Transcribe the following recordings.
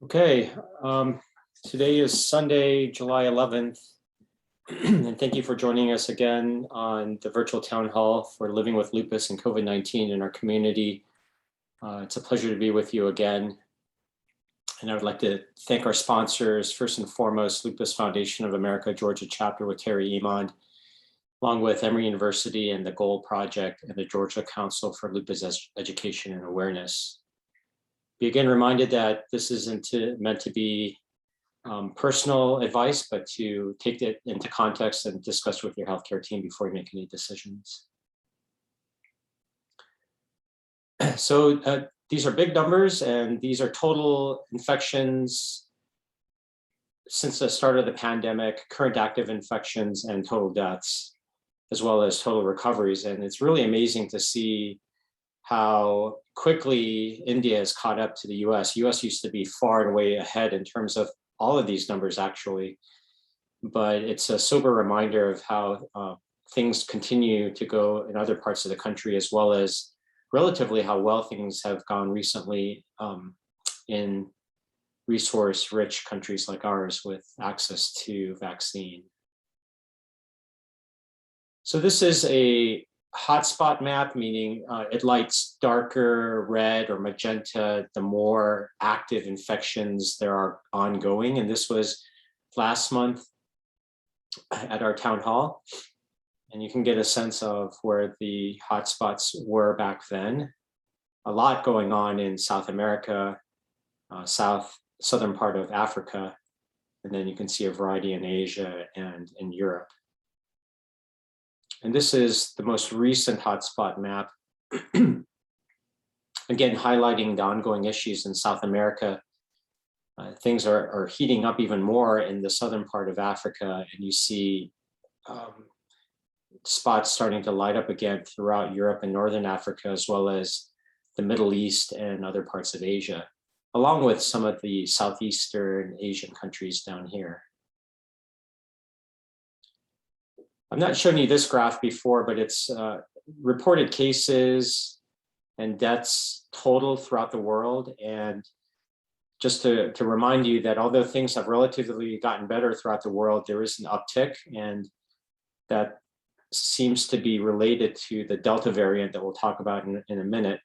Okay, today is Sunday, July 11th, and thank you for joining us again on the virtual town hall for living with lupus and COVID-19 in our community. It's a pleasure to be with you again. And I would like to thank our sponsors, first and foremost, Lupus Foundation of America, Georgia chapter with Terry Emond, along with Emory University and the GOAL Project and the Georgia Council for Lupus Education and Awareness. Be again reminded that this isn't meant to be personal advice, but to take it into context and discuss with your healthcare team before you make any decisions. So these are big numbers, and these are total infections since the start of the pandemic, current active infections, and total deaths, as well as total recoveries. And it's really amazing to see how quickly India has caught up to the US. US used to be far and way ahead in terms of all of these numbers, actually. But it's a sober reminder of how things continue to go in other parts of the country, as well as relatively how well things have gone recently in resource-rich countries like ours with access to vaccine. So this is a hotspot map, meaning it lights darker red or magenta the more active infections there are ongoing. And this was last month at our town hall. And you can get a sense of where the hotspots were back then. A lot going on in South America, southern part of Africa. And then you can see a variety in Asia and in Europe. And this is the most recent hotspot map, again, highlighting the ongoing issues in South America. Things are heating up even more in the southern part of Africa, and you see spots starting to light up again throughout Europe and Northern Africa, as well as the Middle East and other parts of Asia, along with some of the Southeastern Asian countries down here. I've not shown you this graph before, but it's reported cases and deaths total throughout the world. And just to remind you that although things have relatively gotten better throughout the world, there is an uptick, and that seems to be related to the Delta variant that we'll talk about in a minute.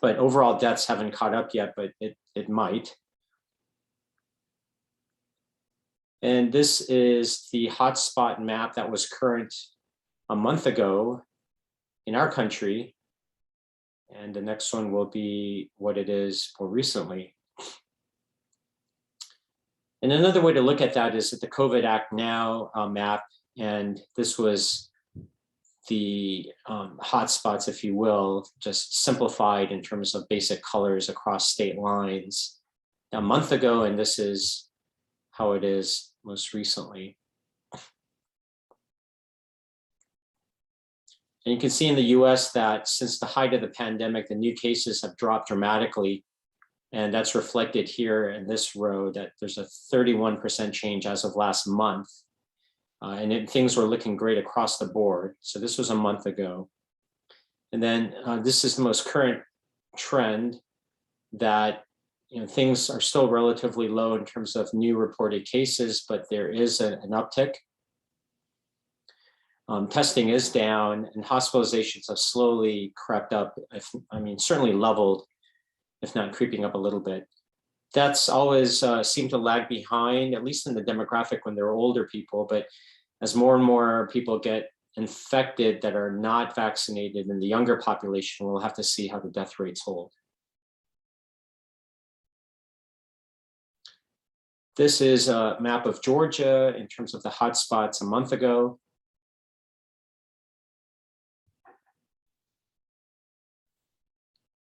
But overall deaths haven't caught up yet, but it might. And this is the hotspot map that was current a month ago in our country. And the next one will be what it is more recently. And another way to look at that is at the COVID Act Now map. And this was the hotspots, if you will, just simplified in terms of basic colors across state lines a month ago. And this is how it is most recently. And you can see in the US that since the height of the pandemic, the new cases have dropped dramatically. And that's reflected here in this row, that there's a 31% change as of last month. And things were looking great across the board. So this was a month ago. And then this is the most current trend, that things are still relatively low in terms of new reported cases, but there is an uptick. Testing is down, and hospitalizations have slowly crept up. Certainly leveled, if not creeping up a little bit. Deaths always seem to lag behind, at least in the demographic when they're older people. But as more and more people get infected that are not vaccinated in the younger population, we'll have to see how the death rates hold. This is a map of Georgia in terms of the hotspots a month ago.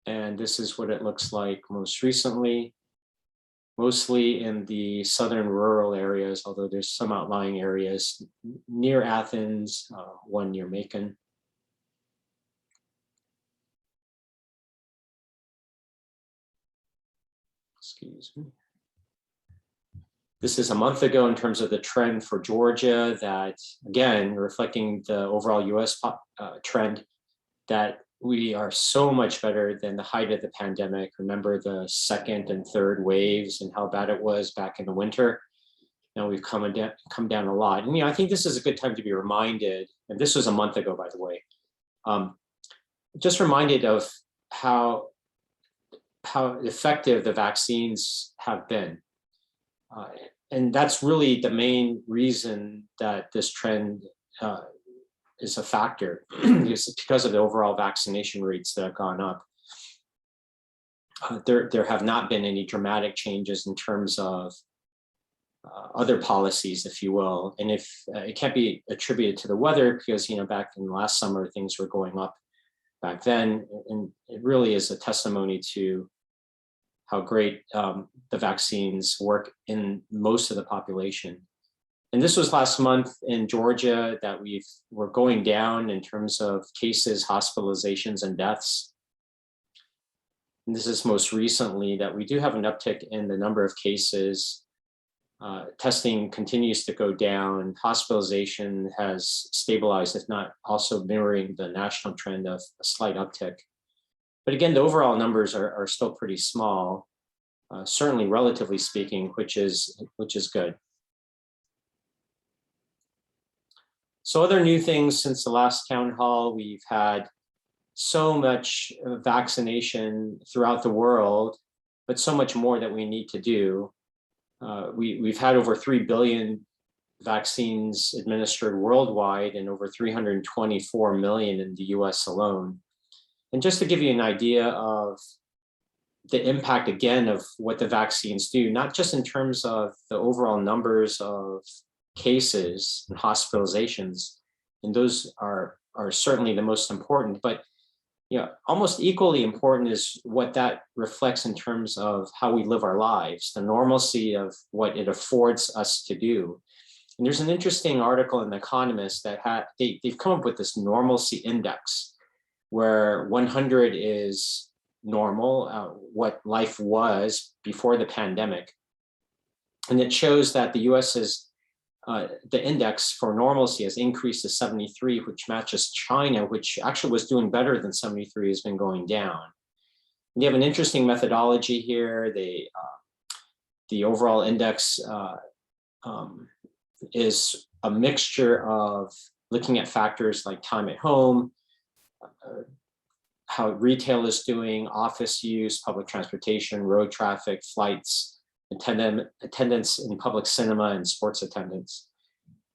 And this is what it looks like most recently, mostly in the southern rural areas, although there's some outlying areas near Athens, one near Macon. Excuse me. This is a month ago in terms of the trend for Georgia, that again, reflecting the overall US trend, that we are so much better than the height of the pandemic. Remember the second and third waves and how bad it was back in the winter. Now we've come down a lot. And I think this is a good time to be reminded, and this was a month ago, by the way, just reminded of how effective the vaccines have been. And that's really the main reason that this trend is a factor, because of the overall vaccination rates that have gone up. There have not been any dramatic changes in terms of other policies, if you will. And if it can't be attributed to the weather, because back in last summer things were going up back then, and it really is a testimony to how great the vaccines work in most of the population. And this was last month in Georgia that we're going down in terms of cases, hospitalizations, and deaths. And this is most recently that we do have an uptick in the number of cases. Testing continues to go down. Hospitalization has stabilized, if not also mirroring the national trend of a slight uptick. But again, the overall numbers are still pretty small, certainly relatively speaking, which is good. So other new things since the last town hall, we've had so much vaccination throughout the world, but so much more that we need to do. We've had over 3 billion vaccines administered worldwide and over 324 million in the US alone. And just to give you an idea of the impact again of what the vaccines do, not just in terms of the overall numbers of cases and hospitalizations, and those are certainly the most important, but almost equally important is what that reflects in terms of how we live our lives, the normalcy of what it affords us to do. And there's an interesting article in The Economist that they've come up with this normalcy index, where 100 is normal, what life was before the pandemic. And it shows that the US is, the index for normalcy has increased to 73, which matches China, which actually was doing better than 73, has been going down. And you have an interesting methodology here. The overall index is a mixture of looking at factors like time at home, how retail is doing, office use, public transportation, road traffic, flights, attendance in public cinema, and sports attendance.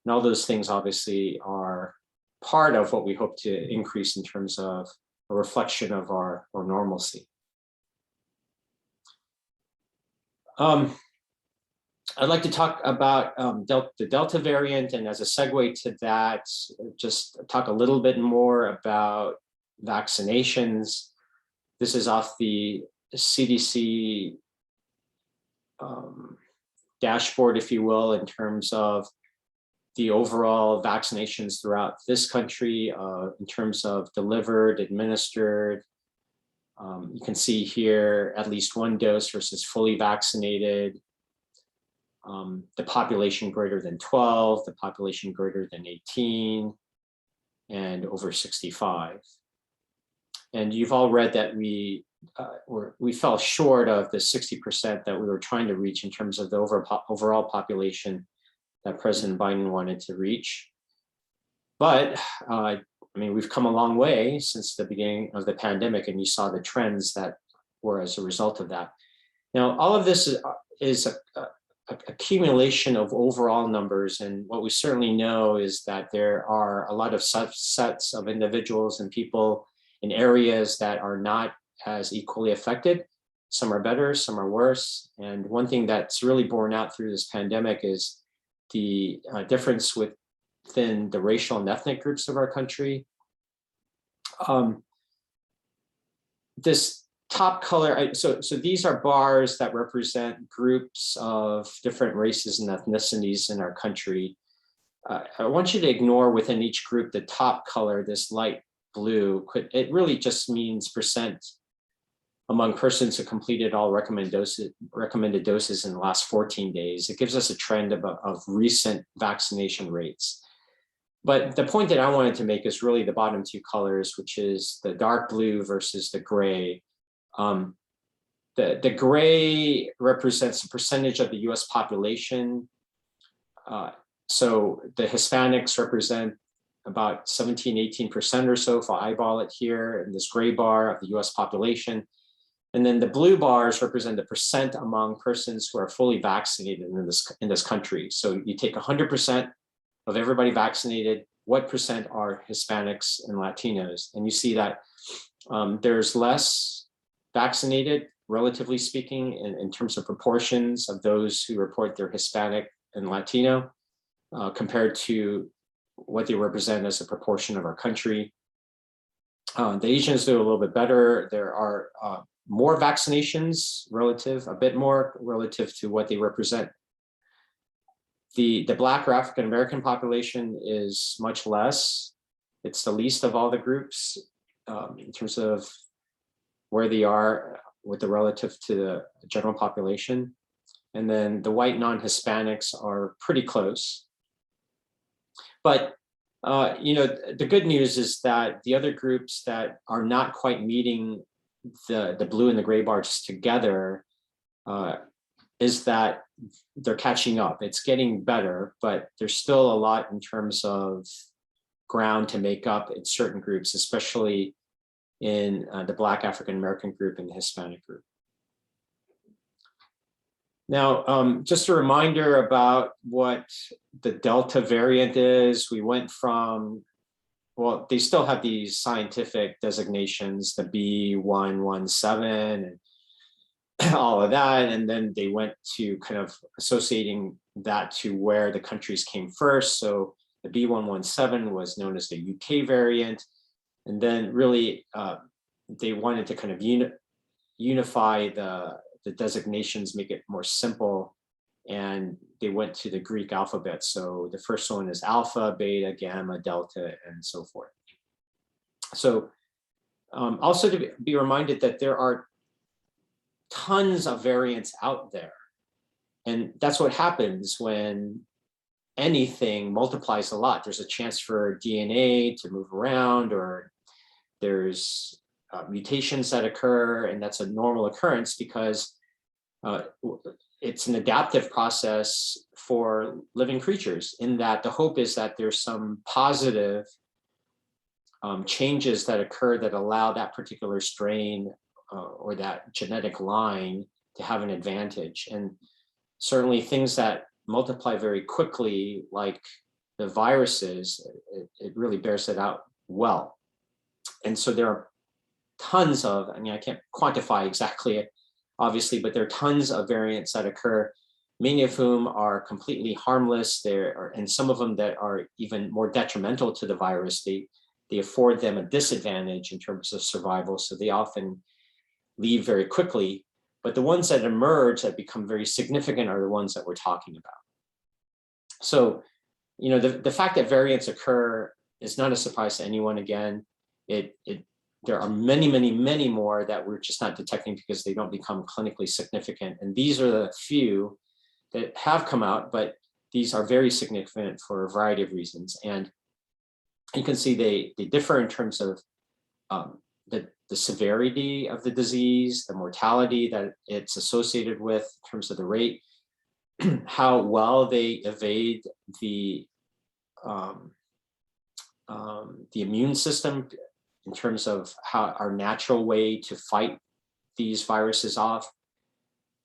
And all those things obviously are part of what we hope to increase in terms of a reflection of our normalcy. I'd like to talk about the Delta variant, and as a segue to that, just talk a little bit more about vaccinations. This is off the CDC dashboard, if you will, in terms of the overall vaccinations throughout this country, in terms of delivered, administered. You can see here at least one dose versus fully vaccinated, the population greater than 12, the population greater than 18, and over 65. And you've all read that we fell short of the 60% that we were trying to reach in terms of the overall population that President Biden wanted to reach. But I mean, we've come a long way since the beginning of the pandemic, and you saw the trends that were as a result of that. Now, all of this is a accumulation of overall numbers, and what we certainly know is that there are a lot of subsets of individuals and people in areas that are not as equally affected. Some are better, some are worse. And one thing that's really borne out through this pandemic is the difference within the racial and ethnic groups of our country. This top color, so these are bars that represent groups of different races and ethnicities in our country. I want you to ignore within each group the top color, this light blue. It really just means percent among persons who completed all recommended doses in the last 14 days. It gives us a trend of recent vaccination rates. But the point that I wanted to make is really the bottom two colors, which is the dark blue versus the gray. The gray represents the percentage of the US population. So the Hispanics represent about 17, 18% or so, if I eyeball it here in this gray bar of the US population. And then the blue bars represent the percent among persons who are fully vaccinated in this country. So you take 100% of everybody vaccinated, what percent are Hispanics and Latinos? And you see that there's less vaccinated, relatively speaking, in terms of proportions of those who report they're Hispanic and Latino compared to what they represent as a proportion of our country. The Asians do a little bit better. There are more vaccinations a bit more relative to what they represent. The Black or African American population is much less. It's the least of all the groups in terms of where they are with the relative to the general population. And then the white non-Hispanics are pretty close. But the good news is that the other groups that are not quite meeting the blue and the gray bars together is that they're catching up. It's getting better, but there's still a lot in terms of ground to make up in certain groups, especially in the Black African American group and the Hispanic group. Now, just a reminder about what the Delta variant is. We went from, well, they still have these scientific designations, the B117 and all of that. And then they went to kind of associating that to where the countries came first. So the B117 was known as the UK variant. And then really, they wanted to kind of unify the designations, make it more simple. And they went to the Greek alphabet. So the first one is alpha, beta, gamma, delta, and so forth. So also to be reminded that there are tons of variants out there. And that's what happens when anything multiplies a lot. There's a chance for DNA to move around, or there's mutations that occur, and that's a normal occurrence because it's an adaptive process for living creatures, in that the hope is that there's some positive changes that occur that allow that particular strain or that genetic line to have an advantage. And certainly things that multiply very quickly, like the viruses, it really bears it out well. And so there are tons of, I mean, I can't quantify exactly, obviously, but there are tons of variants that occur, many of whom are completely harmless. And some of them that are even more detrimental to the virus. They afford them a disadvantage in terms of survival, so they often leave very quickly. But the ones that emerge that become very significant are the ones that we're talking about. So, the fact that variants occur is not a surprise to anyone. Again, there are many, many, many more that we're just not detecting because they don't become clinically significant. And these are the few that have come out, but these are very significant for a variety of reasons. And you can see they differ in terms of the severity of the disease, the mortality that it's associated with in terms of the rate, how well they evade the immune system in terms of how our natural way to fight these viruses off,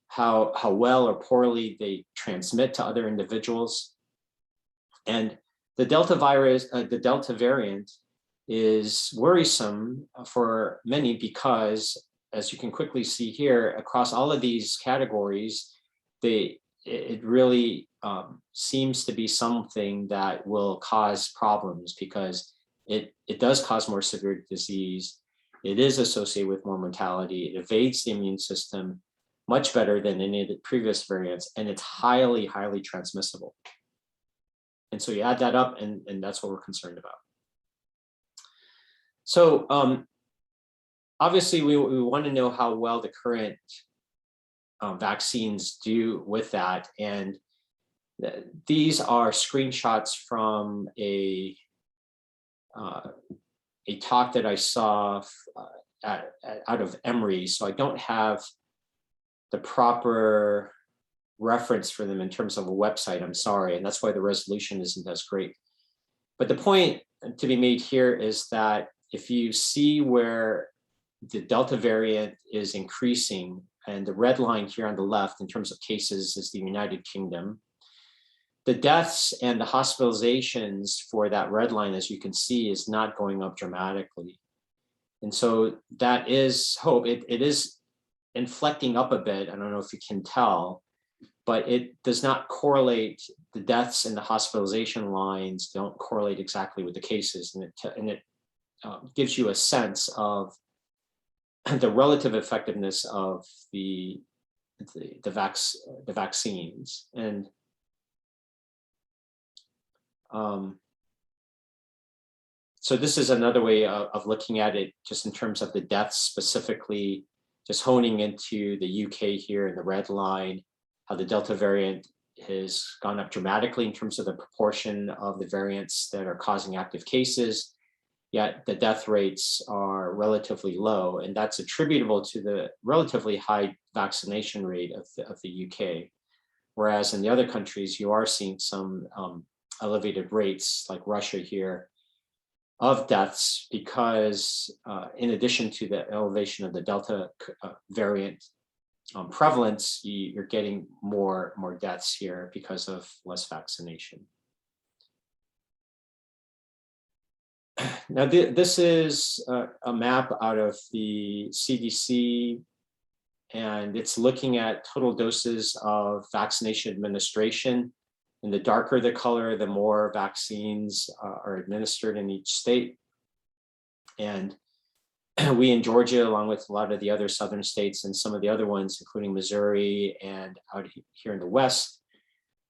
how well or poorly they transmit to other individuals. And the Delta virus, the Delta variant, is worrisome for many because, as you can quickly see here, across all of these categories, it really seems to be something that will cause problems because it does cause more severe disease. It is associated with more mortality. It evades the immune system much better than any of the previous variants, and it's highly, highly transmissible. And so you add that up, and that's what we're concerned about. So obviously, we want to know how well the current vaccines do with that. And these are screenshots from a a talk that I saw out of Emory, so I don't have the proper reference for them in terms of a website, I'm sorry, and that's why the resolution isn't as great. But the point to be made here is that if you see where the Delta variant is increasing, and the red line here on the left in terms of cases is the United Kingdom, the deaths and the hospitalizations for that red line, as you can see, is not going up dramatically. And so that is hope. It is inflecting up a bit. I don't know if you can tell, but it does not correlate. The deaths and the hospitalization lines don't correlate exactly with the cases. And it gives you a sense of the relative effectiveness of the vaccines. And so this is another way of looking at it, just in terms of the deaths specifically, just honing into the UK here in the red line, how the Delta variant has gone up dramatically in terms of the proportion of the variants that are causing active cases, yet the death rates are relatively low, and that's attributable to the relatively high vaccination rate of the UK. Whereas in the other countries, you are seeing some elevated rates, like Russia here, of deaths, because in addition to the elevation of the Delta variant prevalence, you're getting more deaths here because of less vaccination. Now, this is a map out of the CDC, and it's looking at total doses of vaccination administration. And the darker the color, the more vaccines are administered in each state. And we in Georgia, along with a lot of the other southern states and some of the other ones, including Missouri and out here in the West,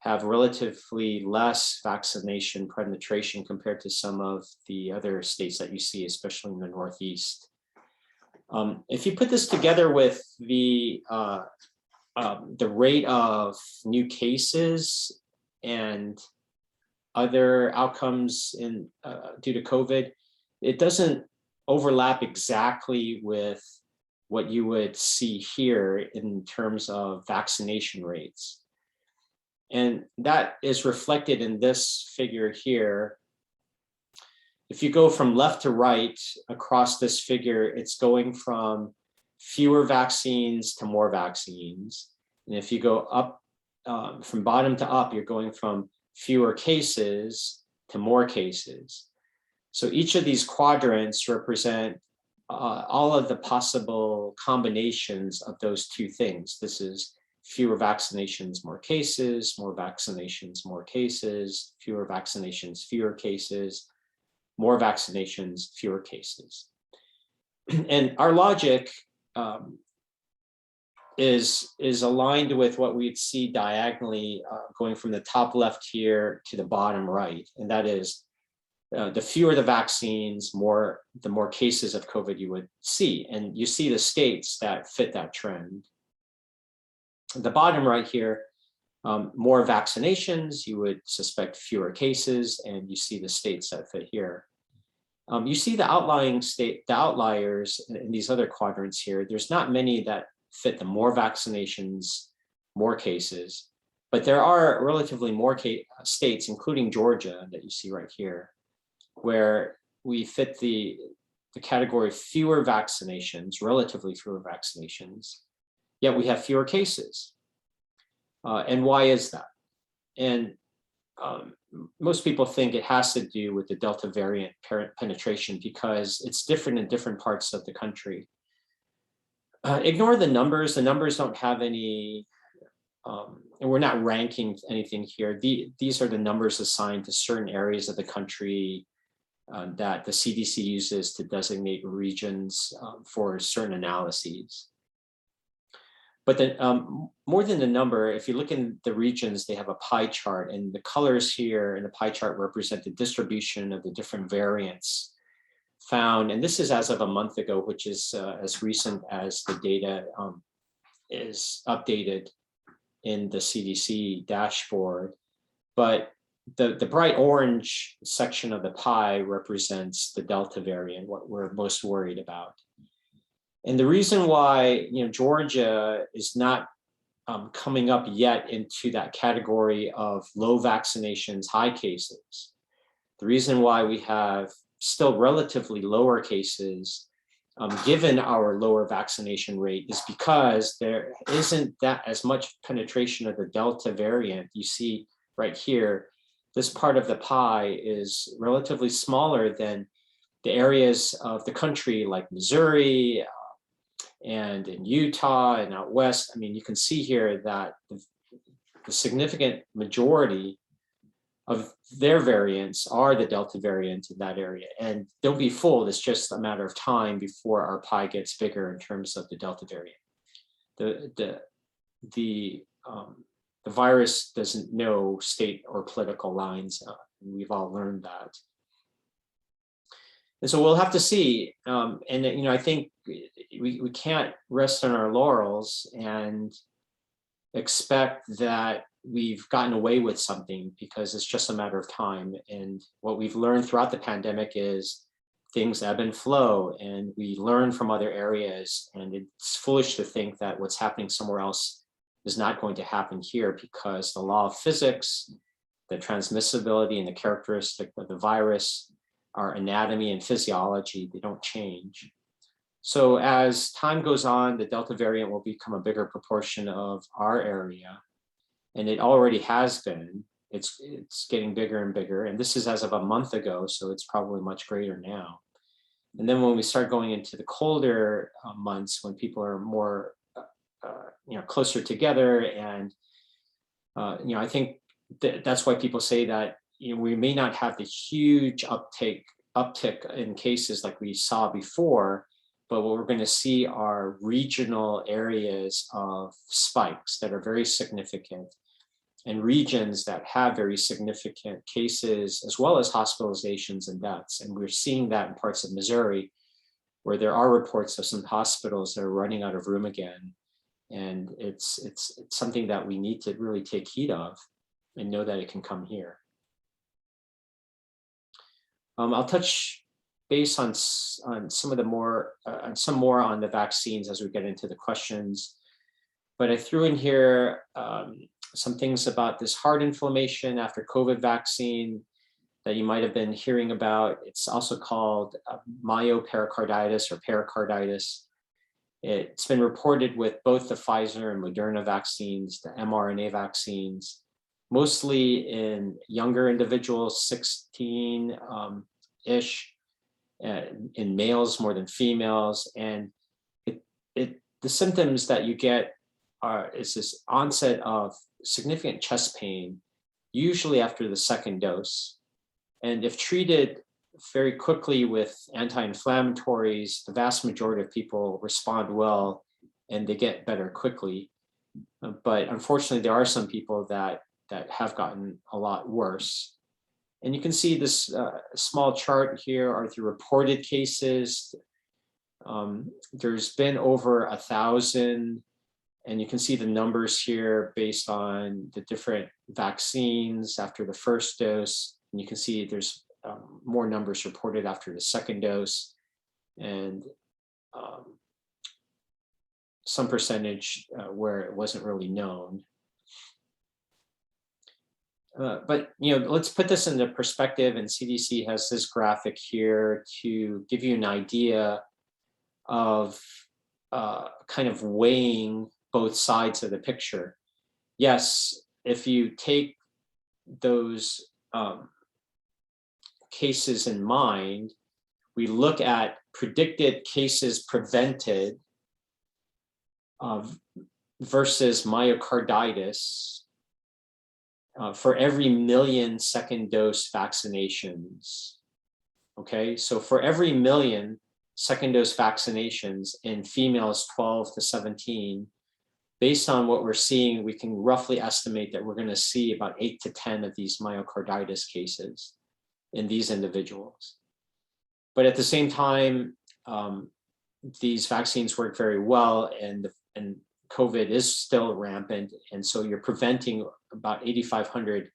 have relatively less vaccination penetration compared to some of the other states that you see, especially in the Northeast. If you put this together with the rate of new cases and other outcomes in due to COVID, it doesn't overlap exactly with what you would see here in terms of vaccination rates. And that is reflected in this figure here. If you go from left to right across this figure, it's going from fewer vaccines to more vaccines. And if you go up from bottom to up, you're going from fewer cases to more cases. So each of these quadrants represent all of the possible combinations of those two things. This is fewer vaccinations, more cases, more vaccinations, more cases, fewer vaccinations, fewer cases, more vaccinations, fewer cases. And our logic is aligned with what we'd see diagonally going from the top left here to the bottom right. And that is the fewer the vaccines, the more cases of COVID you would see. And you see the states that fit that trend. At the bottom right here, more vaccinations, you would suspect fewer cases, and you see the states that fit here. You see the outliers in these other quadrants here. There's not many that fit the more vaccinations, more cases, but there are relatively more states, including Georgia that you see right here, where we fit the category of fewer vaccinations, relatively fewer vaccinations, yet we have fewer cases. And why is that? And most people think it has to do with the Delta variant penetration because it's different in different parts of the country. Ignore the numbers. The numbers don't have any, and we're not ranking anything here. These are the numbers assigned to certain areas of the country that the CDC uses to designate regions for certain analyses. But more than the number, if you look in the regions, they have a pie chart, and the colors here in the pie chart represent the distribution of the different variants found. And this is as of a month ago, which is as recent as the data is updated in the CDC dashboard. But the bright orange section of the pie represents the Delta variant, what we're most worried about. And the reason why, Georgia is not coming up yet into that category of low vaccinations, high cases. The reason why we have still relatively lower cases, given our lower vaccination rate, is because there isn't that as much penetration of the Delta variant. You see right here, this part of the pie is relatively smaller than the areas of the country like Missouri, and in Utah and out west. I mean, you can see here that the significant majority of their variants are the Delta variant in that area. And don't be fooled, it's just a matter of time before our pie gets bigger in terms of the Delta variant. The virus doesn't know state or political lines. We've all learned that. And so we'll have to see. And I think we can't rest on our laurels and expect that we've gotten away with something, because it's just a matter of time. And what we've learned throughout the pandemic is things ebb and flow, and we learn from other areas. And it's foolish to think that what's happening somewhere else is not going to happen here, because the law of physics, the transmissibility and the characteristic of the virus, our anatomy and physiology, they don't change. So as time goes on, the Delta variant will become a bigger proportion of our area, and it already has been. It's getting bigger and bigger, and this is as of a month ago, so it's probably much greater now. And then when we start going into the colder months, when people are more closer together, and I think that's why people say that we may not have the huge uptick in cases like we saw before, but what we're going to see are regional areas of spikes that are very significant, and regions that have very significant cases, as well as hospitalizations and deaths. And we're seeing that in parts of Missouri, where there are reports of some hospitals that are running out of room again. And it's something that we need to really take heed of and know that it can come here. I'll touch base on some of the more on the vaccines as we get into the questions. But I threw in here some things about this heart inflammation after COVID vaccine that you might have been hearing about. It's also called myopericarditis or pericarditis. It's been reported with both the Pfizer and Moderna vaccines, the mRNA vaccines, mostly in younger individuals, 16-ish, in males more than females. And the symptoms that you get is this onset of significant chest pain, usually after the second dose. And if treated very quickly with anti-inflammatories, the vast majority of people respond well and they get better quickly. But unfortunately, there are some people that have gotten a lot worse. And you can see this small chart here are the reported cases. There's been over 1,000, and you can see the numbers here based on the different vaccines after the first dose. And you can see there's more numbers reported after the second dose, and some percentage where it wasn't really known. But let's put this into perspective, and CDC has this graphic here to give you an idea of kind of weighing both sides of the picture. Yes, if you take those cases in mind, we look at predicted cases prevented versus myocarditis for every million second dose vaccinations. Okay, so for every million second dose vaccinations in females 12 to 17, based on what we're seeing, we can roughly estimate that we're going to see about 8 to 10 of these myocarditis cases in these individuals. But at the same time, these vaccines work very well, and COVID is still rampant. And so you're preventing about 8,500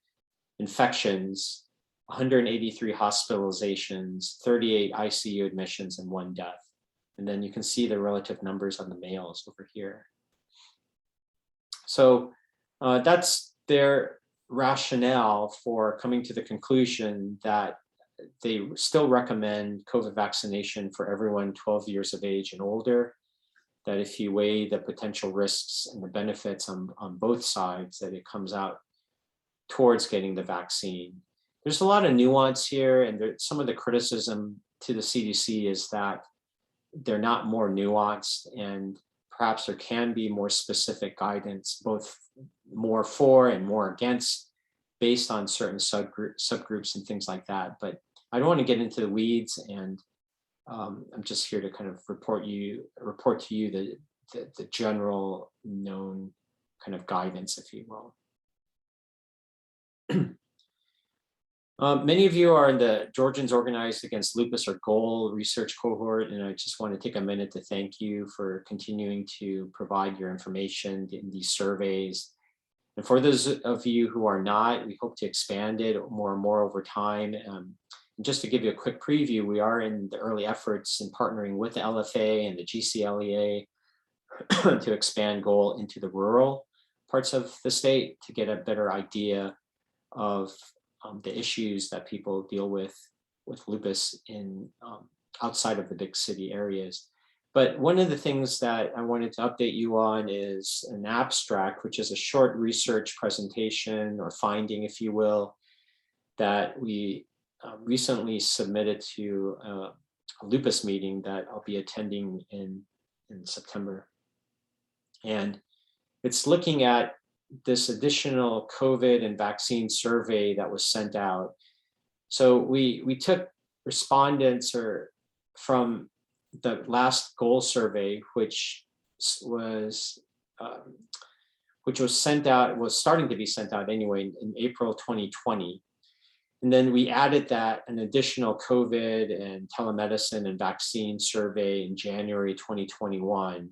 infections, 183 hospitalizations, 38 ICU admissions, and 1 death. And then you can see the relative numbers on the males over here. So that's their rationale for coming to the conclusion that they still recommend COVID vaccination for everyone 12 years of age and older, that if you weigh the potential risks and the benefits on both sides, that it comes out towards getting the vaccine. There's a lot of nuance here, and some of the criticism to the CDC is that they're not more nuanced, and perhaps there can be more specific guidance, both more for and more against, based on certain subgroups and things like that. But I don't want to get into the weeds, and I'm just here to kind of report to you the general known kind of guidance, if you will. Many of you are in the Georgians Organized Against Lupus, or GOAL research cohort, and I just want to take a minute to thank you for continuing to provide your information in these surveys. And for those of you who are not, we hope to expand it more and more over time. And just to give you a quick preview, we are in the early efforts in partnering with the LFA and the GCLEA to expand GOAL into the rural parts of the state to get a better idea of the issues that people deal with lupus in outside of the big city areas. But one of the things that I wanted to update you on is an abstract, which is a short research presentation or finding, if you will, that we recently submitted to a lupus meeting that I'll be attending in September. And it's looking at this additional COVID and vaccine survey that was sent out. So we took respondents from the last GOAL survey, which was sent out, was starting to be sent out anyway in April 2020. And then we added that an additional COVID and telemedicine and vaccine survey in January 2021.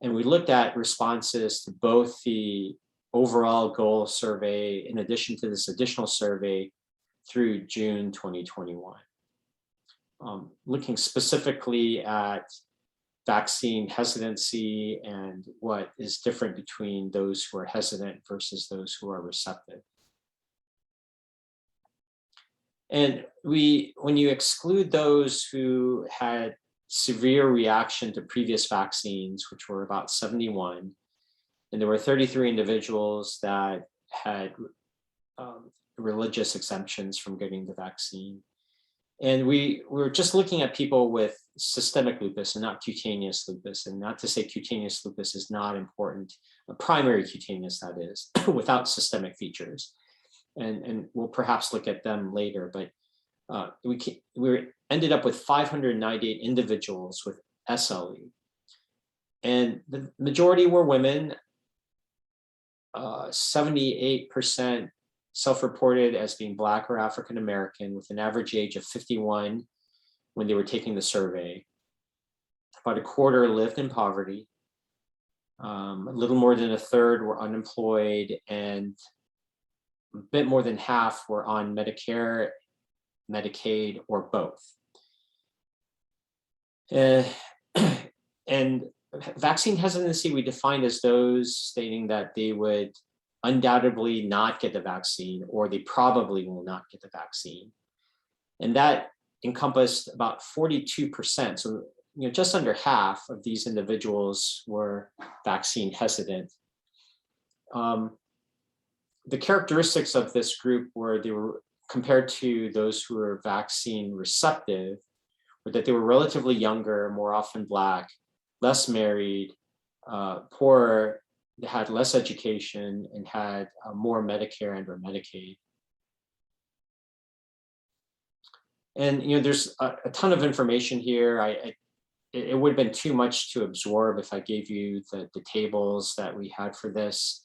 And we looked at responses to both the overall GOAL survey, in addition to this additional survey, through June 2021. Looking specifically at vaccine hesitancy and what is different between those who are hesitant versus those who are receptive. And when you exclude those who had severe reaction to previous vaccines, which were about 71, and there were 33 individuals that had religious exemptions from getting the vaccine. And we were just looking at people with systemic lupus and not cutaneous lupus. And not to say cutaneous lupus is not important, primary cutaneous, that is, without systemic features. And we'll perhaps look at them later, but we ended up with 598 individuals with SLE. And the majority were women. 78% self-reported as being Black or African American, with an average age of 51 when they were taking the survey. About a quarter lived in poverty. A little more than a third were unemployed, and a bit more than half were on Medicare, Medicaid, or both. And vaccine hesitancy we defined as those stating that they would undoubtedly not get the vaccine, or they probably will not get the vaccine. And that encompassed about 42%. So, just under half of these individuals were vaccine hesitant. The characteristics of this group were they were compared to those who were vaccine receptive, were that they were relatively younger, more often Black, less married, poorer, had less education, and had more Medicare and or Medicaid. And there's a ton of information here. It would have been too much to absorb if I gave you the tables that we had for this.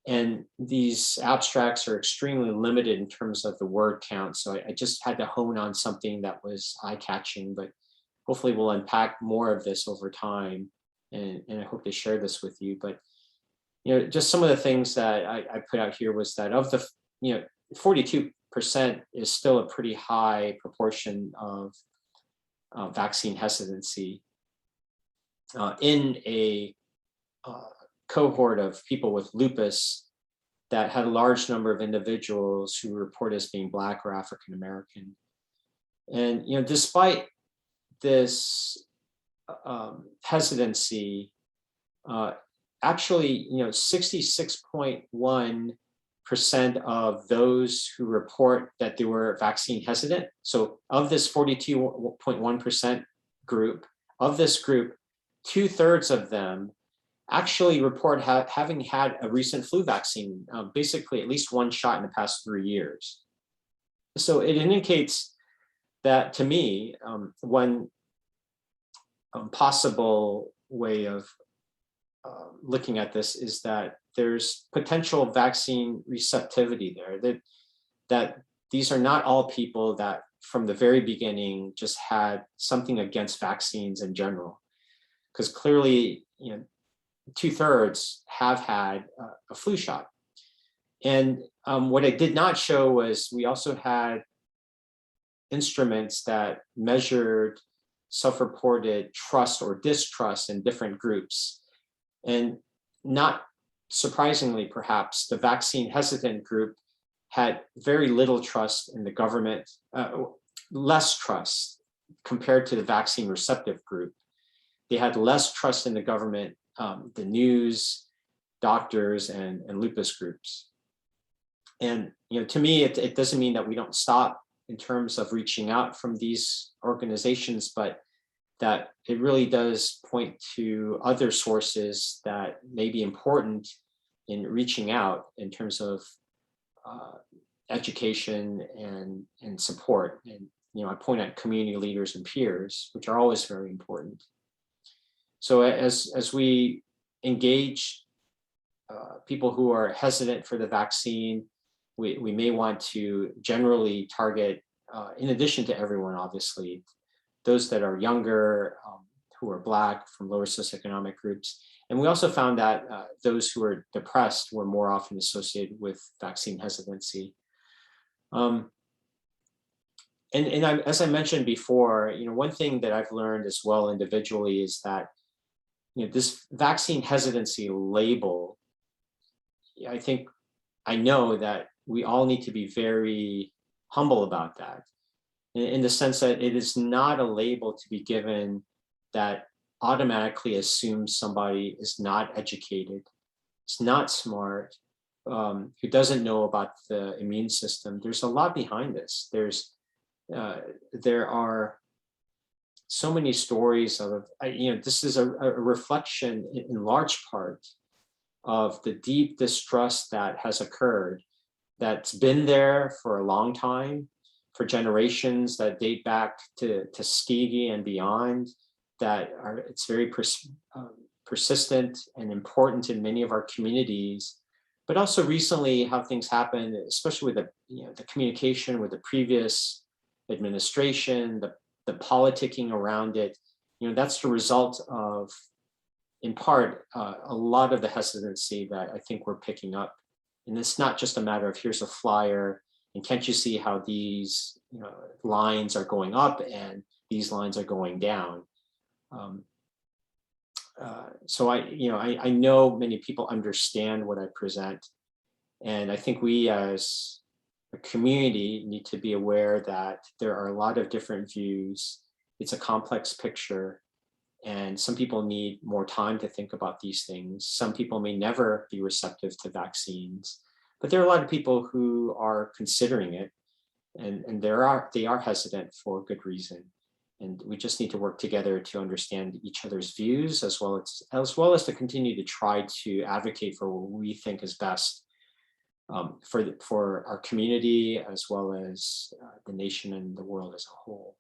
And these abstracts are extremely limited in terms of the word count. So I just had to hone on something that was eye-catching, but hopefully we'll unpack more of this over time. And I hope to share this with you. But just some of the things that I put out here was that of the 42% is still a pretty high proportion of vaccine hesitancy in a cohort of people with lupus that had a large number of individuals who report as being Black or African American. And despite this hesitancy, actually 66.1% of those who report that they were vaccine hesitant. So of this 42.1% group, of this group, 2/3 of them actually report having had a recent flu vaccine, basically at least one shot in the past 3 years. So it indicates that, to me, one possible way of looking at this is that there's potential vaccine receptivity there, that these are not all people that from the very beginning just had something against vaccines in general, because clearly 2/3 have had a flu shot. And what I did not show was we also had instruments that measured self-reported trust or distrust in different groups. And not surprisingly, perhaps, the vaccine hesitant group had very little trust in the government, less trust compared to the vaccine receptive group. They had less trust in the government, the news, doctors, and lupus groups. And to me, it doesn't mean that we don't stop in terms of reaching out from these organizations, but that it really does point to other sources that may be important in reaching out in terms of education and support. And I point at community leaders and peers, which are always very important. So as we engage people who are hesitant for the vaccine, we may want to generally target, in addition to everyone, obviously, those that are younger, who are Black, from lower socioeconomic groups. And we also found that those who are depressed were more often associated with vaccine hesitancy. As I mentioned before, one thing that I've learned as well individually is that this vaccine hesitancy label, I know that we all need to be very humble about that, in the sense that it is not a label to be given that automatically assumes somebody is not educated, is not smart, who doesn't know about the immune system. There's a lot behind this. There are so many stories of, this is a reflection in large part of the deep distrust that has occurred, that's been there for a long time, for generations that date back to Tuskegee and beyond, it's very persistent and important in many of our communities. But also recently, how things happen, especially with the communication with the previous administration, the politicking around it, that's the result of, in part, a lot of the hesitancy that I think we're picking up. And it's not just a matter of here's a flyer, and can't you see how these lines are going up and these lines are going down. So I know many people understand what I present, and I think we as a community need to be aware that there are a lot of different views. It's a complex picture, and some people need more time to think about these things. Some people may never be receptive to vaccines, but there are a lot of people who are considering it, and they are hesitant for good reason. And we just need to work together to understand each other's views, as well as to continue to try to advocate for what we think is best for our community, as well as the nation and the world as a whole.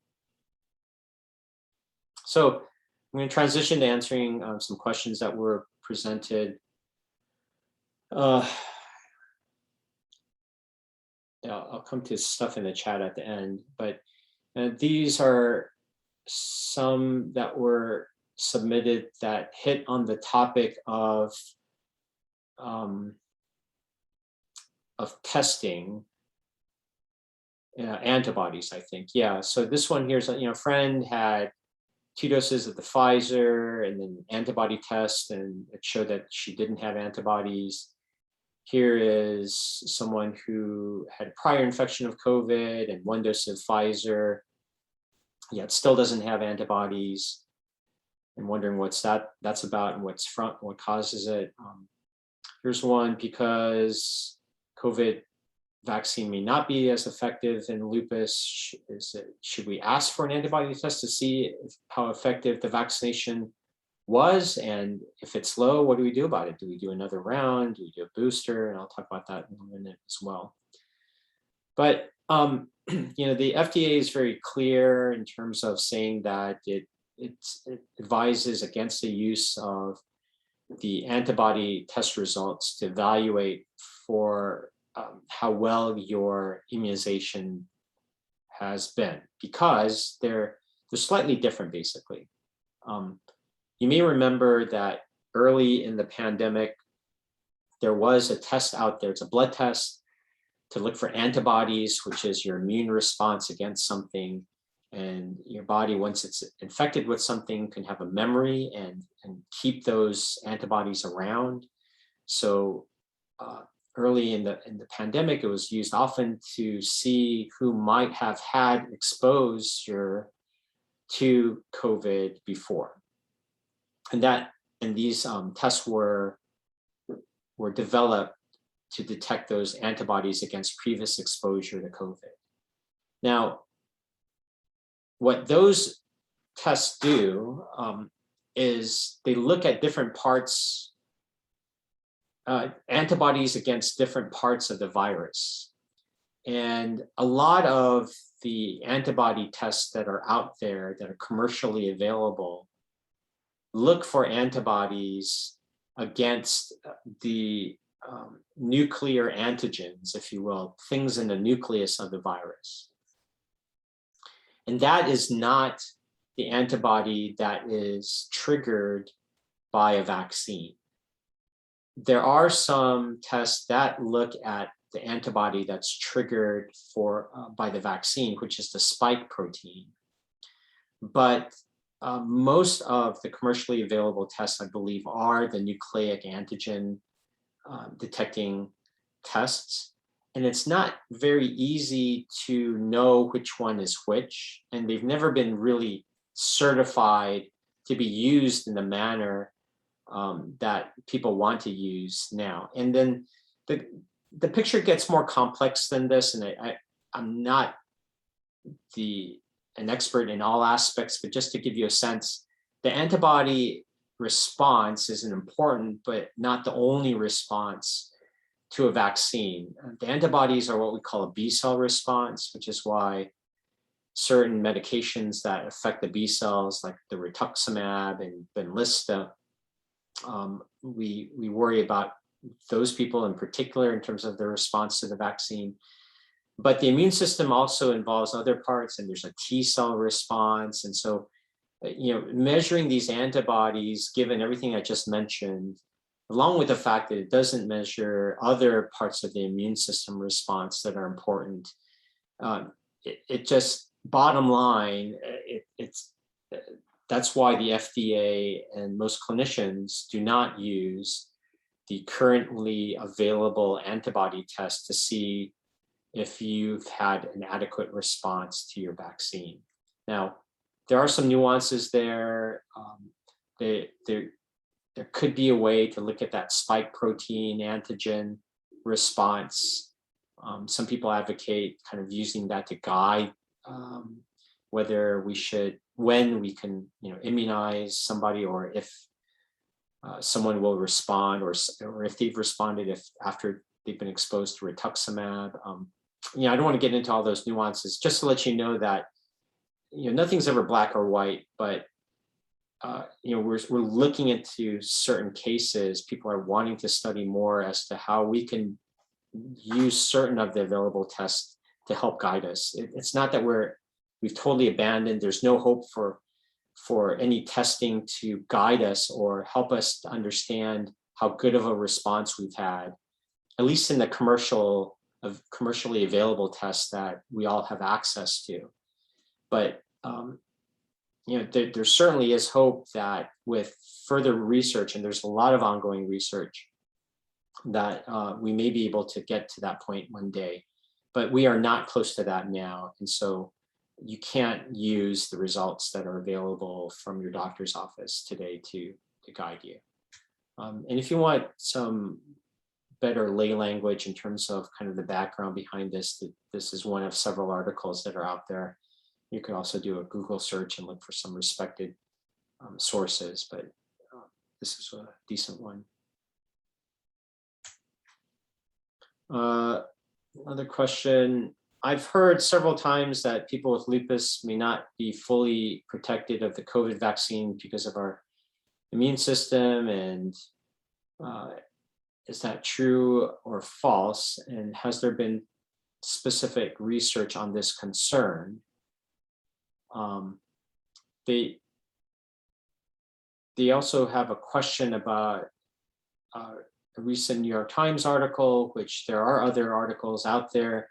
So I'm going to transition to answering some questions that were presented. I'll come to stuff in the chat at the end, but these are some that were submitted that hit on the topic of testing. antibodies, I think. Yeah. So this one here's a friend had 2 doses of the Pfizer and then antibody test, and it showed that she didn't have antibodies. Here is someone who had a prior infection of COVID and 1 dose of Pfizer, yet still doesn't have antibodies, and wondering that's about and what causes it. Here's one because COVID vaccine may not be as effective in lupus. Should we ask for an antibody test to see how effective the vaccination was? And if it's low, what do we do about it? Do we do another round? Do we do a booster? And I'll talk about that in a minute as well. But the FDA is very clear in terms of saying that it advises against the use of the antibody test results to evaluate for how well your immunization has been, because they're slightly different, basically. You may remember that early in the pandemic, there was a test out there. It's a blood test to look for antibodies, which is your immune response against something. And your body, once it's infected with something, can have a memory and keep those antibodies around. So early in the pandemic, it was used often to see who might have had exposure to COVID before. And these tests were developed to detect those antibodies against previous exposure to COVID. Now, what those tests do is they look at different parts, antibodies against different parts of the virus. And a lot of the antibody tests that are out there that are commercially available look for antibodies against the nuclear antigens, if you will, things in the nucleus of the virus. And that is not the antibody that is triggered by a vaccine. There are some tests that look at the antibody that's triggered by the vaccine, which is the spike protein. But most of the commercially available tests, I believe, are the nucleic antigen detecting tests. And it's not very easy to know which one is which. And they've never been really certified to be used in the manner that people want to use now. And then the picture gets more complex than this. And I'm not an expert in all aspects, but just to give you a sense, the antibody response is an important, but not the only response to a vaccine. The antibodies are what we call a B cell response, which is why certain medications that affect the B cells, like the rituximab and Benlysta, we worry about those people in particular in terms of their response to the vaccine. But the immune system also involves other parts, and there's a T cell response. And so, measuring these antibodies, given everything I just mentioned, along with the fact that it doesn't measure other parts of the immune system response that are important, it just, bottom line, that's why the FDA and most clinicians do not use the currently available antibody test to see if you've had an adequate response to your vaccine. Now, there are some nuances there. There could be a way to look at that spike protein antigen response. Some people advocate kind of using that to guide whether when we can, immunize somebody, or if someone will respond, or if they've responded after they've been exposed to rituximab. I don't want to get into all those nuances, just to let you know that nothing's ever black or white, but we're looking into certain cases. People are wanting to study more as to how we can use certain of the available tests to help guide us. It's not that we've totally abandoned. There's no hope for any testing to guide us or help us to understand how good of a response we've had, at least in the commercial of commercially available tests that we all have access to. But there certainly is hope that with further research, and there's a lot of ongoing research, that we may be able to get to that point one day. But we are not close to that now. And so you can't use the results that are available from your doctor's office today to guide you. And if you want some better lay language in terms of kind of the background behind this, this is one of several articles that are out there. You could also do a Google search and look for some respected sources, but this is a decent one. Another question. I've heard several times that people with lupus may not be fully protected of the COVID vaccine because of our immune system, and is that true or false? And has there been specific research on this concern? They also have a question about a recent New York Times article, which there are other articles out there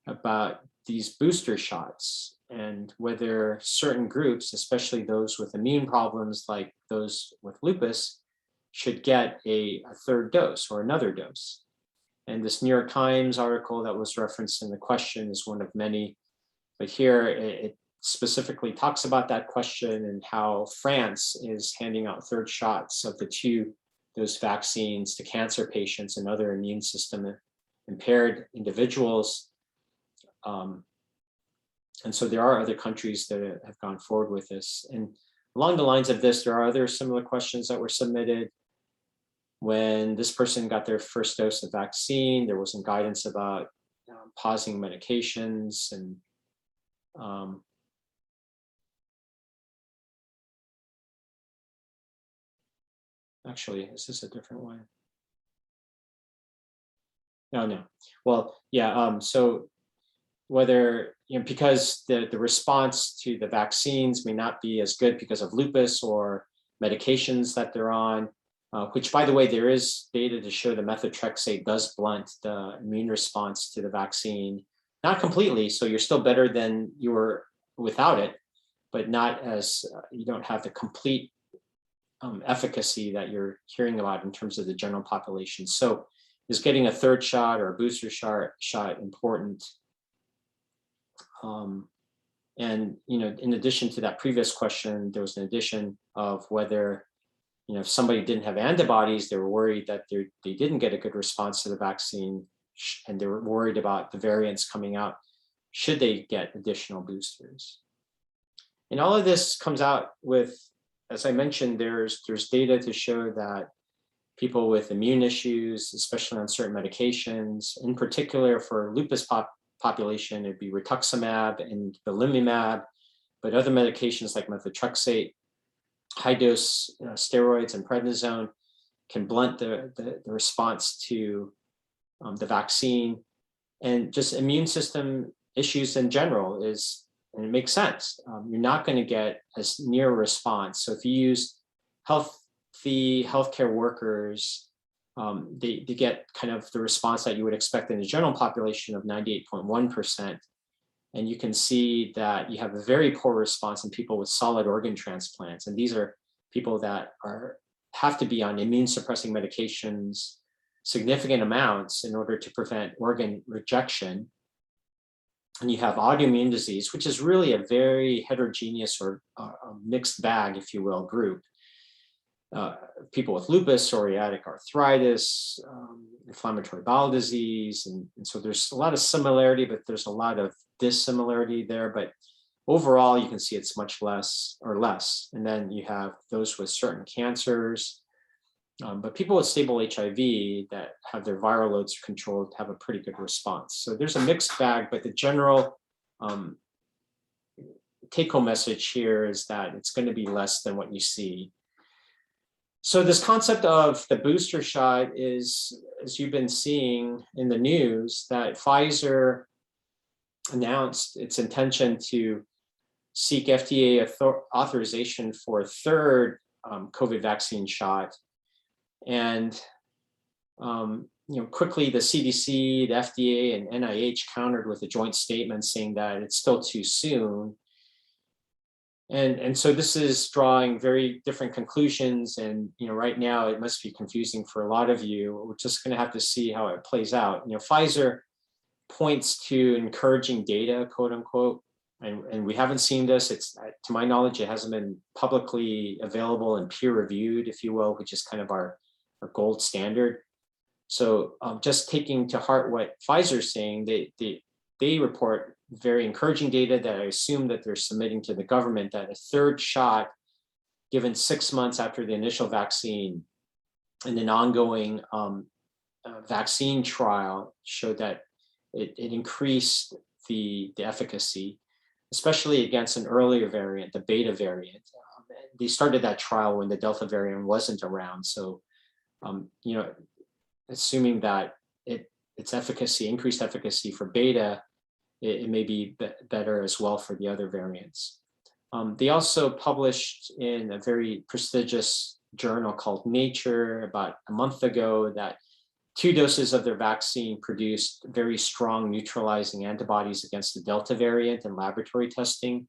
about these booster shots and whether certain groups, especially those with immune problems like those with lupus, should get a third dose or another dose. And this New York Times article that was referenced in the question is one of many, but here it specifically talks about that question and how France is handing out third shots of the two dose vaccines to cancer patients and other immune system impaired individuals. And so there are other countries that have gone forward with this. And along the lines of this, there are other similar questions that were submitted. When this person got their first dose of vaccine, there was some guidance about pausing medications and actually, is this a different one? No. Well, yeah, so whether, because the response to the vaccines may not be as good because of lupus or medications that they're on, which, by the way, there is data to show the methotrexate does blunt the immune response to the vaccine. Not completely, so you're still better than you were without it, but not as, you don't have the complete efficacy that you're hearing about in terms of the general population. So is getting a third shot or a booster shot important? And in addition to that previous question, there was an addition of whether, if somebody didn't have antibodies, they were worried that they didn't get a good response to the vaccine, and they were worried about the variants coming out, should they get additional boosters? And all of this comes out with, as I mentioned, there's data to show that people with immune issues, especially on certain medications, in particular for lupus population, it'd be rituximab and belimumab, but other medications like methotrexate, high dose steroids and prednisone can blunt the response to the vaccine. And just immune system issues in general and it makes sense. You're not going to get as near a response. So if you use healthy healthcare workers, they get kind of the response that you would expect in the general population of 98.1%. And you can see that you have a very poor response in people with solid organ transplants. And these are people that have to be on immune suppressing medications, significant amounts, in order to prevent organ rejection. And you have autoimmune disease, which is really a very heterogeneous or mixed bag, if you will, group. People with lupus, psoriatic arthritis, inflammatory bowel disease. And so there's a lot of similarity, but there's a lot of dissimilarity there. But overall, you can see it's much less. And then you have those with certain cancers. But people with stable HIV that have their viral loads controlled have a pretty good response. So there's a mixed bag, but the general take-home message here is that it's going to be less than what you see. So this concept of the booster shot is, as you've been seeing in the news, that Pfizer announced its intention to seek FDA authorization for a third COVID vaccine shot. And quickly the CDC, the FDA, and NIH countered with a joint statement saying that it's still too soon. And so this is drawing very different conclusions. And right now it must be confusing for a lot of you. We're just going to have to see how it plays out. Pfizer points to encouraging data, quote unquote, and we haven't seen this. It's, to my knowledge, it hasn't been publicly available and peer reviewed, if you will, which is kind of our gold standard. So just taking to heart what Pfizer's saying, they report very encouraging data that I assume that they're submitting to the government, that a third shot given 6 months after the initial vaccine and an ongoing vaccine trial showed that it increased the efficacy, especially against an earlier variant, the Beta variant. They started that trial when the Delta variant wasn't around. So, assuming that its efficacy, increased efficacy for Beta, it may be better as well for the other variants. They also published in a very prestigious journal called Nature about a month ago that 2 doses of their vaccine produced very strong neutralizing antibodies against the Delta variant in laboratory testing.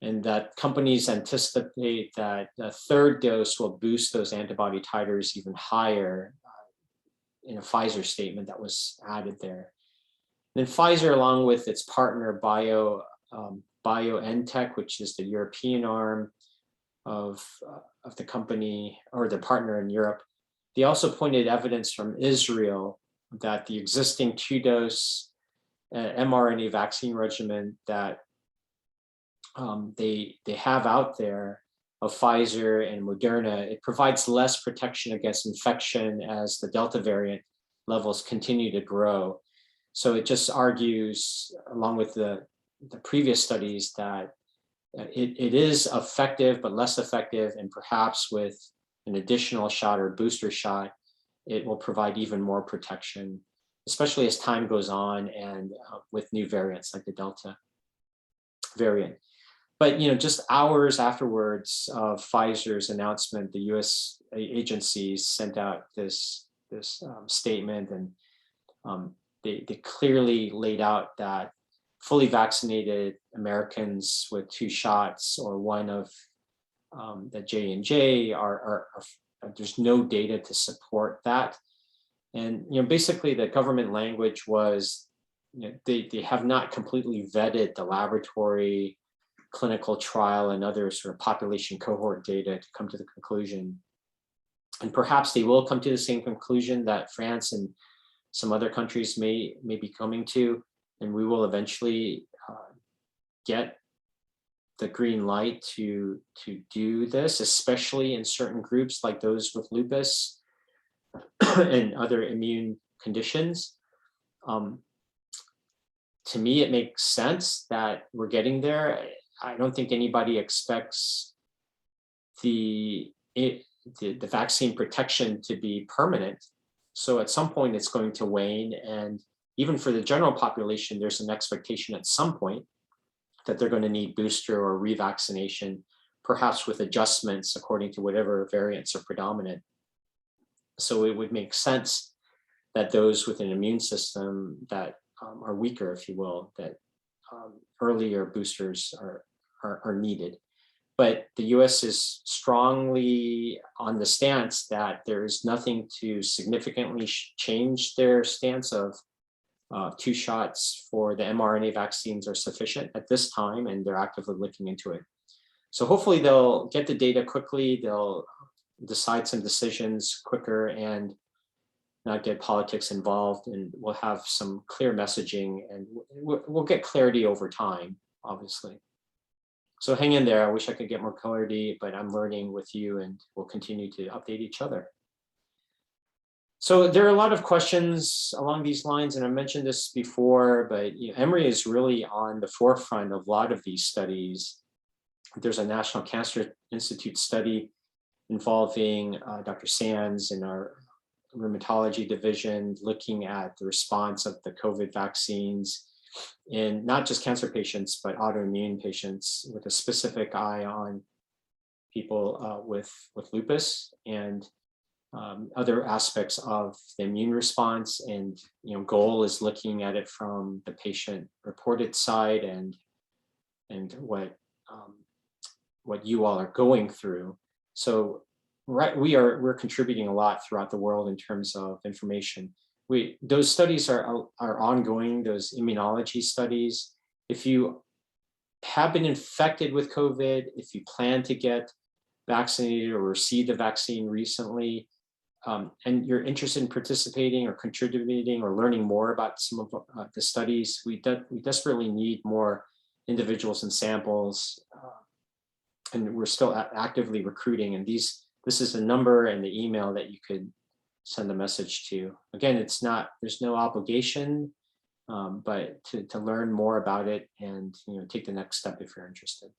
And that companies anticipate that a 3rd dose will boost those antibody titers even higher in a Pfizer statement that was added there. Then Pfizer, along with its partner BioNTech, which is the European arm of the company, or the partner in Europe, they also pointed evidence from Israel that the existing 2-dose mRNA vaccine regimen that they have out there of Pfizer and Moderna, it provides less protection against infection as the Delta variant levels continue to grow. So it just argues, along with the previous studies, that it is effective, but less effective, and perhaps with an additional shot or booster shot, it will provide even more protection, especially as time goes on and with new variants like the Delta variant. But just hours afterwards of Pfizer's announcement, the U.S. agencies sent out this statement, and they clearly laid out that fully vaccinated Americans with 2 shots or one of the J&J are there's no data to support that. And basically the government language was they have not completely vetted the laboratory, clinical trial, and other sort of population cohort data to come to the conclusion. And perhaps they will come to the same conclusion that France and some other countries may be coming to, and we will eventually get the green light to do this, especially in certain groups like those with lupus and other immune conditions. To me, it makes sense that we're getting there. I don't think anybody expects the vaccine protection to be permanent. So at some point it's going to wane, and even for the general population, there's an expectation at some point that they're going to need booster or revaccination, perhaps with adjustments according to whatever variants are predominant. So it would make sense that those with an immune system that are weaker, if you will, that earlier boosters are needed. But the US is strongly on the stance that there is nothing to significantly change their stance of 2 shots for the mRNA vaccines are sufficient at this time, and they're actively looking into it. So hopefully they'll get the data quickly, they'll decide some decisions quicker and not get politics involved, and we'll have some clear messaging, and we'll get clarity over time, obviously. So hang in there. I wish I could get more clarity, but I'm learning with you, and we'll continue to update each other. So there are a lot of questions along these lines, and I mentioned this before, but Emory is really on the forefront of a lot of these studies. There's a National Cancer Institute study involving Dr. Sands in our rheumatology division, looking at the response of the COVID vaccines in not just cancer patients, but autoimmune patients, with a specific eye on people with lupus. And other aspects of the immune response, and goal is looking at it from the patient reported side and what you all are going through. So we're contributing a lot throughout the world in terms of information. Those studies are ongoing, those immunology studies. If you have been infected with COVID, if you plan to get vaccinated or received the vaccine recently, and you're interested in participating or contributing or learning more about some of the studies, we desperately need more individuals and samples, and we're still actively recruiting. And this is the number and the email that you could send a message to. Again, there's no obligation, but to learn more about it and take the next step if you're interested.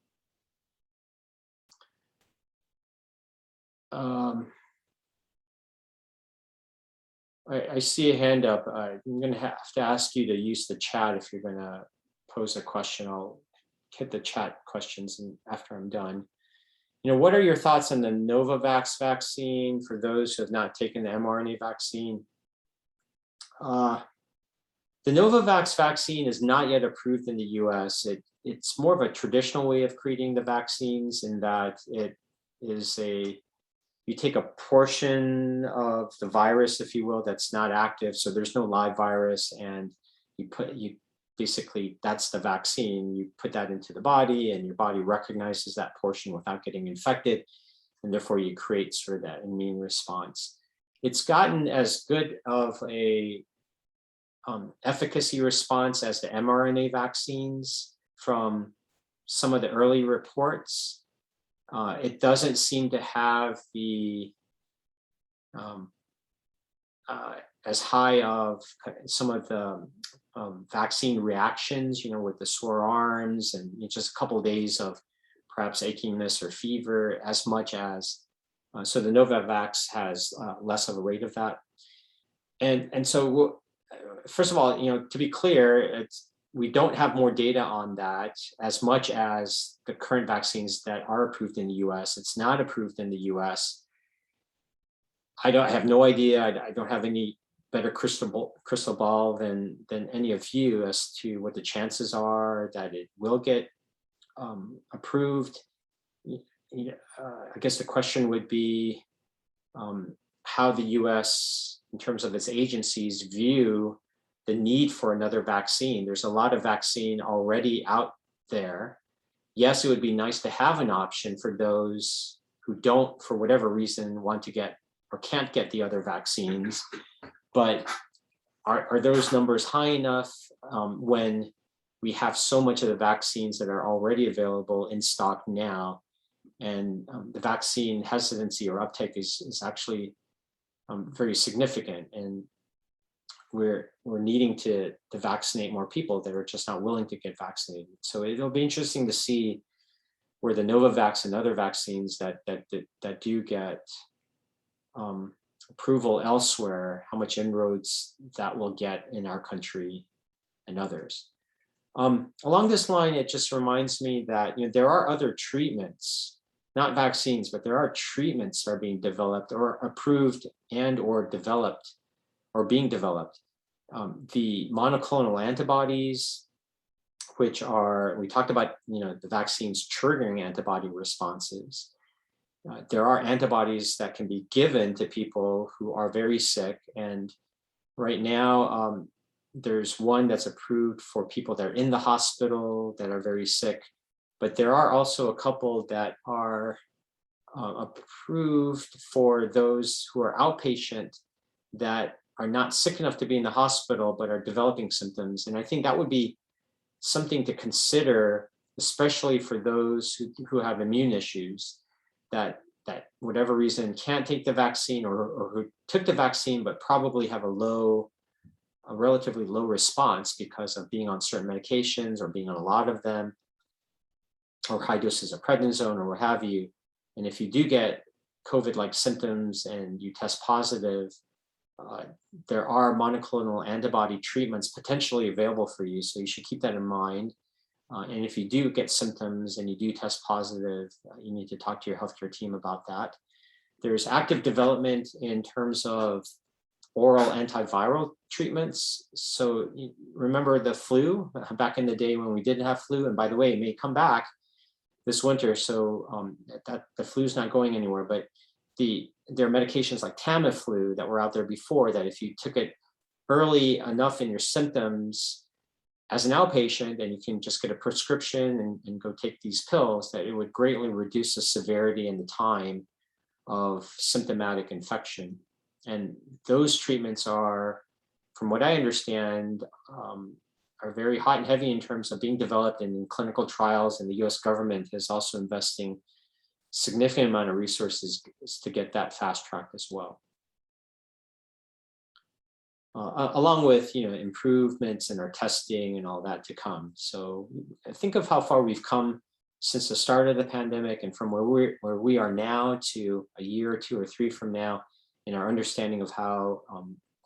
I see a hand up. I'm going to have to ask you to use the chat if you're going to pose a question. I'll hit the chat questions after I'm done. What are your thoughts on the Novavax vaccine for those who have not taken the mRNA vaccine? The Novavax vaccine is not yet approved in the US. It's more of a traditional way of creating the vaccines in that it is you take a portion of the virus, if you will, that's not active. So there's no live virus, and you basically, that's the vaccine. You put that into the body and your body recognizes that portion without getting infected. And therefore you create sort of that immune response. It's gotten as good of a efficacy response as the mRNA vaccines from some of the early reports. It doesn't seem to have the as high of some of the vaccine reactions, with the sore arms and just a couple of days of perhaps achiness or fever, as much as, so the Novavax has less of a rate of that. And so, first of all, to be clear, we don't have more data on that as much as the current vaccines that are approved in the US. It's not approved in the US. I have no idea. I don't have any better crystal ball than any of you as to what the chances are that it will get approved. I guess the question would be how the US, in terms of its agencies, view the need for another vaccine. There's a lot of vaccine already out there. Yes, it would be nice to have an option for those who don't, for whatever reason, want to get or can't get the other vaccines. But are those numbers high enough when we have so much of the vaccines that are already available in stock now? And the vaccine hesitancy or uptake is actually very significant. And we're needing to vaccinate more people that are just not willing to get vaccinated. So it'll be interesting to see where the Novavax and other vaccines that do get approval elsewhere, how much inroads that will get in our country and others. Along this line, it just reminds me that there are other treatments, not vaccines, but there are treatments that are being developed or approved and or developed or being developed. The monoclonal antibodies, which are, we talked about, the vaccines triggering antibody responses. There are antibodies that can be given to people who are very sick. And right now, there's one that's approved for people that are in the hospital that are very sick. But there are also a couple that are approved for those who are outpatient that are not sick enough to be in the hospital, but are developing symptoms. And I think that would be something to consider, especially for those who have immune issues, that whatever reason can't take the vaccine or who took the vaccine, but probably have a relatively low response because of being on certain medications or being on a lot of them, or high doses of prednisone or what have you. And if you do get COVID-like symptoms and you test positive, there are monoclonal antibody treatments potentially available for you. So you should keep that in mind. And if you do get symptoms and you do test positive, you need to talk to your healthcare team about that. There's active development in terms of oral antiviral treatments. So remember the flu back in the day when we didn't have flu, and by the way, it may come back this winter. So that the flu's not going anywhere, but there are medications like Tamiflu that were out there before that if you took it early enough in your symptoms as an outpatient, and you can just get a prescription and go take these pills, that it would greatly reduce the severity and the time of symptomatic infection. And those treatments are, from what I understand, are very hot and heavy in terms of being developed in clinical trials, and the US government is also investing significant amount of resources to get that fast tracked as well. Along with improvements in our testing and all that to come. So think of how far we've come since the start of the pandemic, and from where we are now to a year or two or three from now, in our understanding of how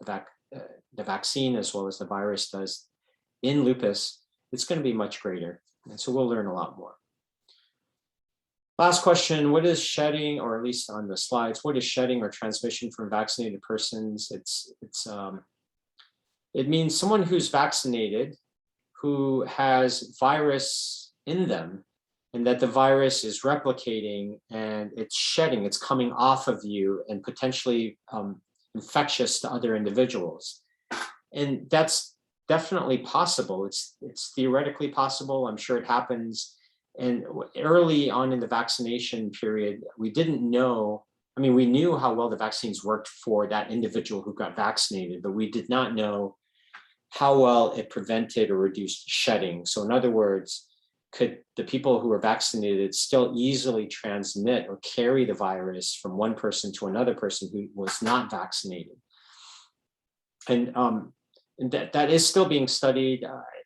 the vaccine as well as the virus does in lupus, it's going to be much greater. And so we'll learn a lot more. Last question, what is shedding, or at least on the slides, what is shedding or transmission from vaccinated persons? It means someone who's vaccinated, who has virus in them, and that the virus is replicating and it's shedding, it's coming off of you and potentially infectious to other individuals. And that's definitely possible. It's theoretically possible. I'm sure it happens. And early on in the vaccination period, we didn't know, I mean, we knew how well the vaccines worked for that individual who got vaccinated, but we did not know how well it prevented or reduced shedding. So in other words, could the people who were vaccinated still easily transmit or carry the virus from one person to another person who was not vaccinated? And that is still being studied.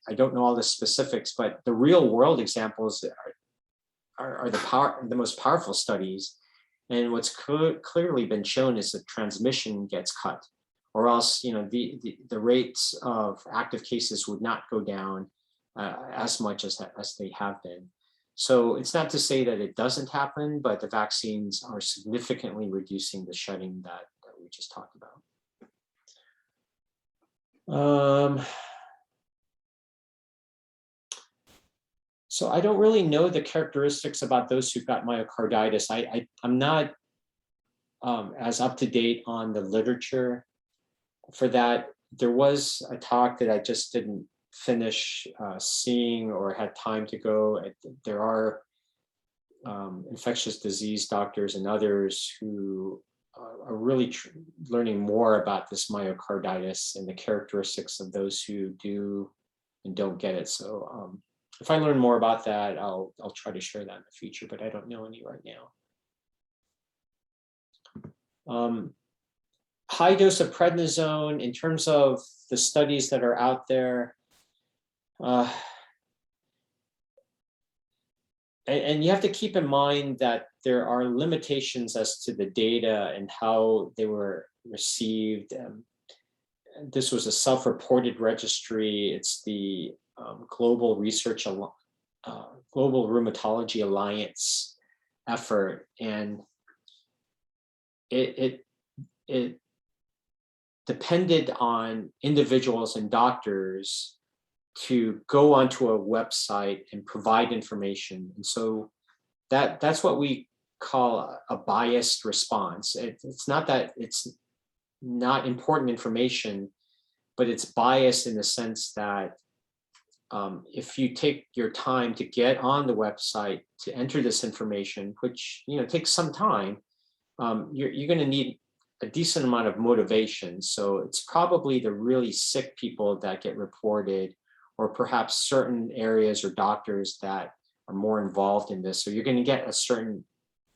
I don't know all the specifics, but the real world examples are the most powerful studies. And what's clearly been shown is that transmission gets cut, or else the rates of active cases would not go down as much as they have been. So it's not to say that it doesn't happen, but the vaccines are significantly reducing the shedding that we just talked about. So I don't really know the characteristics about those who've got myocarditis. I'm not as up to date on the literature for that. There was a talk that I just didn't finish seeing or had time to go. There are infectious disease doctors and others who are really learning more about this myocarditis and the characteristics of those who do and don't get it. So if I learn more about that, I'll try to share that in the future, but I don't know any right now. High dose of prednisone, in terms of the studies that are out there, and you have to keep in mind that there are limitations as to the data and how they were received. This was a self-reported registry. It's the Global Rheumatology Alliance effort, and it depended on individuals and doctors to go onto a website and provide information. And so that's what we call a biased response. It's not that it's not important information, but it's biased in the sense that if you take your time to get on the website to enter this information, which takes some time, you're going to need a decent amount of motivation. So it's probably the really sick people that get reported, or perhaps certain areas or doctors that are more involved in this. So you're going to get a certain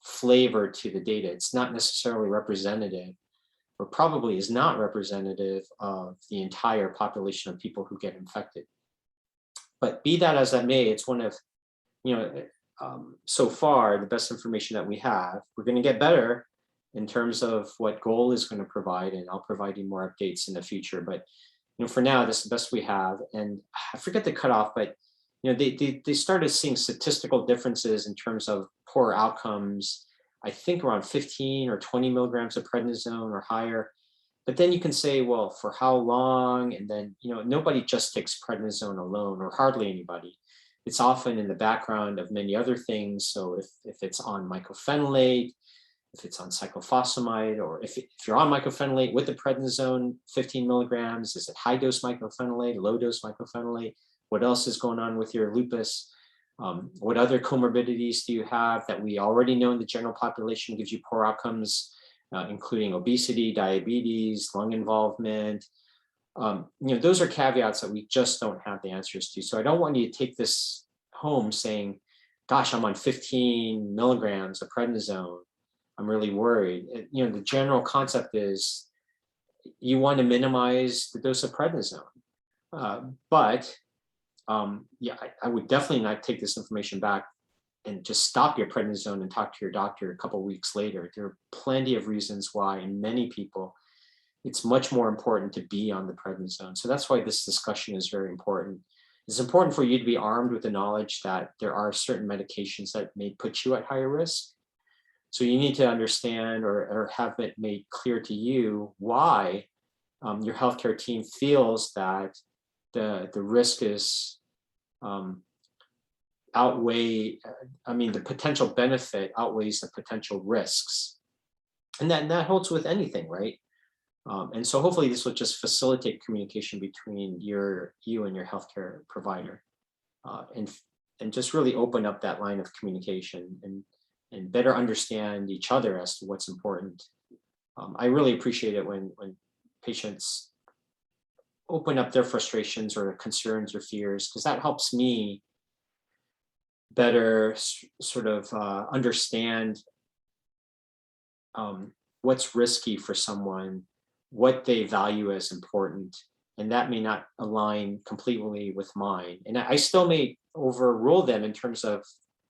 flavor to the data. It's not necessarily representative, or probably is not representative of the entire population of people who get infected. But be that as that may, it's one of, so far, the best information that we have. We're going to get better in terms of what GOAL is going to provide, and I'll provide you more updates in the future. But for now, this is the best we have. And I forget the cutoff, but they started seeing statistical differences in terms of poor outcomes I think around 15 or 20 milligrams of prednisone or higher. But then you can say, well, for how long? And then, nobody just takes prednisone alone, or hardly anybody. It's often in the background of many other things. So if it's on mycophenolate, if it's on cyclophosphamide, or if you're on mycophenolate with the prednisone, 15 milligrams, is it high dose mycophenolate, low dose mycophenolate? What else is going on with your lupus? What other comorbidities do you have that we already know in the general population gives you poor outcomes, including obesity, diabetes, lung involvement? Those are caveats that we just don't have the answers to. So I don't want you to take this home saying, gosh, I'm on 15 milligrams of prednisone. I'm really worried. The general concept is you want to minimize the dose of prednisone. But I would definitely not take this information back and just stop your prednisone and talk to your doctor a couple of weeks later. There are plenty of reasons why in many people, it's much more important to be on the prednisone. So that's why this discussion is very important. It's important for you to be armed with the knowledge that there are certain medications that may put you at higher risk. So you need to understand or have it made clear to you why your healthcare team feels that the risk is the potential benefit outweighs the potential risks. And that holds with anything, right? And so hopefully this will just facilitate communication between you and your healthcare provider, and just really open up that line of communication and better understand each other as to what's important. I really appreciate it when patients open up their frustrations or concerns or fears, because that helps me better sort of understand what's risky for someone, what they value as important, and that may not align completely with mine. And I still may overrule them in terms of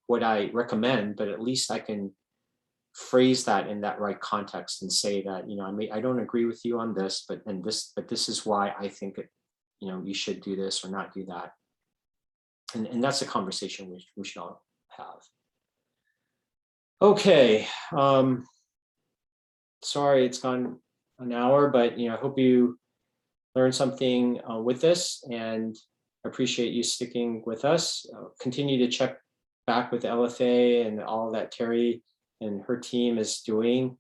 what I recommend, but at least I can phrase that in that right context and say that, I don't agree with you on this, but this is why I think you should do this or not do that. And that's a conversation we should all have. Okay. Sorry, it's gone an hour, but I hope you learned something with this, and I appreciate you sticking with us. Continue to check back with LFA and all that Terry and her team is doing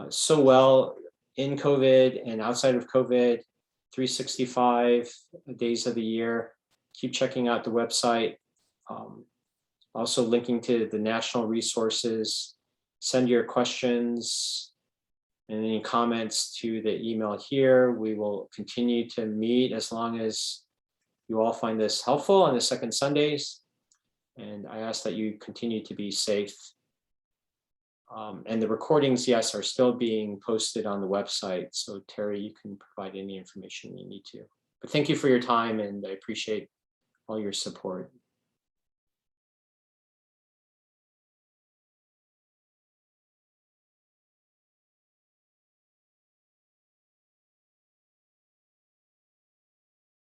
so well in COVID and outside of COVID, 365 days of the year. Keep checking out the website. Also linking to the national resources. Send your questions and any comments to the email here. We will continue to meet as long as you all find this helpful on the second Sundays. And I ask that you continue to be safe. And the recordings, yes, are still being posted on the website. So Terry, you can provide any information you need to. But thank you for your time, and I appreciate all your support.